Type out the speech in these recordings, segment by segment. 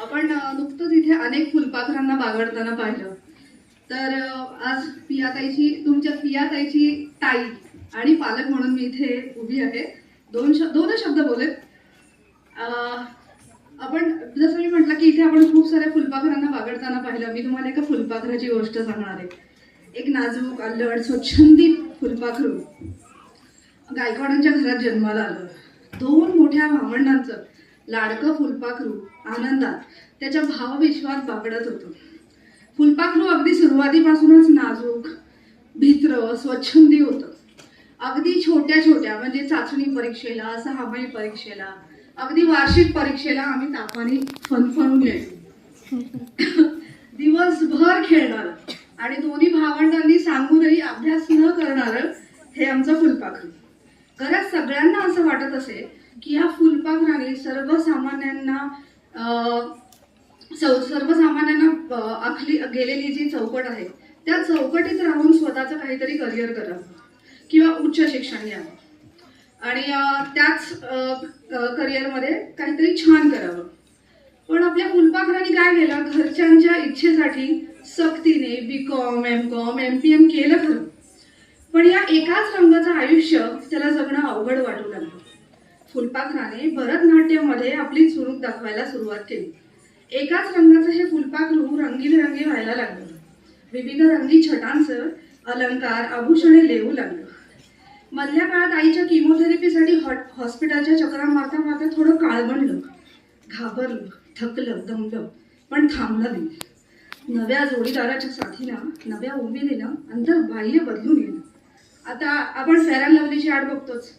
आपण नुकतंच इथे अनेक फुलपाखरांना बागडताना पाहिलं. तर आज पियाताईची, तुमच्या पियाताईची ताई आणि पालक म्हणून मी इथे उभी आहे. दोनच शब्द बोलेत. आपण जसं मी म्हटलं की इथे आपण खूप साऱ्या फुलपाखरांना बागडताना पाहिलं. मी तुम्हाला एका फुलपाखराची गोष्ट सांगणार आहे. एक नाजूक, अल्लड, स्वच्छंदी फुलपाखरू गायकवाडांच्या घरात जन्माला आलं. 2 मोठ्या भावंडांचं लाडकं फुलपाखरू आनंदात त्याच्या भावविश्वात बागडत होतं. फुलपाखरू अगदी सुरुवातीपासूनच नाजूक, भित्र, स्वच्छंदी होतं. अगदी छोट्या छोट्या म्हणजे चाचणी परीक्षेला, 6माही परीक्षेला, अगदी वार्षिक परीक्षेला आम्ही तापाने फणफणून यायचो. दिवसभर खेळणार आणि दोन्ही भावंडांनी सांगूनही अभ्यास न करणारं हे आमचं फुलपाखरू. घरात सगळ्यांना असं वाटत असे की या फुलपाखराने सर्वसामान्यांना आखली गेलेली जी चौकट आहे त्या चौकटीत राहून स्वतःचं काहीतरी करिअर करावं किंवा उच्च शिक्षण घ्यावं आणि त्याच करिअरमध्ये काहीतरी छान करावं. पण आपल्या फुलपाखराने काय केलं, घरच्यांच्या इच्छेसाठी सक्तीने BCom, MCom, MPM केलं खरं, पण या एकाच रंगाचं आयुष्य त्याला जगणं अवघड वाटू लागलं. फुलपाखराने भरतनाट्यमध्ये आपली चुरूक दाखवायला सुरुवात केली. एकाच रंगाचं हे फुलपाखरू रंगीबेरंगी व्हायला लागलं. विविध रंगी छटांचं अलंकार, आभूषणे लेवू लागलं. मधल्या काळात आईच्या किमोथेरपीसाठी हॉस्पिटलच्या चक्रा मारता मारता थोडं काळवंडलं, घाबरलं, थकलं, दमलं, पण थांबलं नाही. नव्या जोडीदाराच्या साथीनं, नव्या उमेदीनं अंतर बाह्य बदलून गेलं. आता आपण फेअर अँड लवलीची आड बघतोच.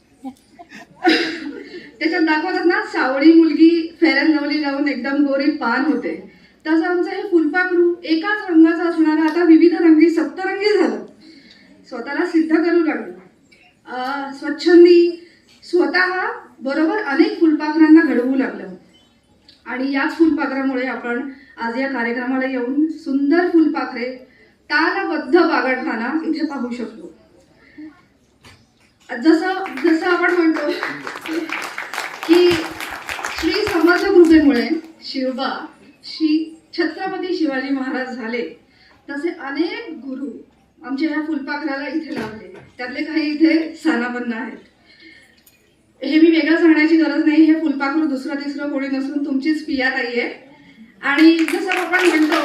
त्याच्यात दाखवतात ना, सावळी मुलगी फेअर अँड लवली लावून एकदम गोरी पान होते. तसं आमचं हे फुलपाखरू एकाच रंगाचं असणारं आता विविध रंगी सप्तरंगी झालं. स्वतःला सिद्ध करू लागलं. स्वच्छंदी स्वतः बरोबर अनेक फुलपाखरांना घडवू लागलं. आणि याच फुलपाखरामुळे आपण आज या कार्यक्रमाला येऊन सुंदर फुलपाखरे तालबद्ध बागडताना इथे पाहू शकतो. जसं आपण म्हणतो की श्री समर्थ कृपेमुळे शिवबा श्री छत्रपती शिवाजी महाराज झाले, तसे अनेक गुरु आमच्या ह्या फुलपाखराला इथे लावले. त्यातले काही इथे स्थानापन्न आहेत. हे मी वेगळं सांगण्याची गरज नाही. हे फुलपाखरू दुसरं तिसरं कोणी नसून तुमचीच पियाताई आहे. आणि जसं आपण म्हणतो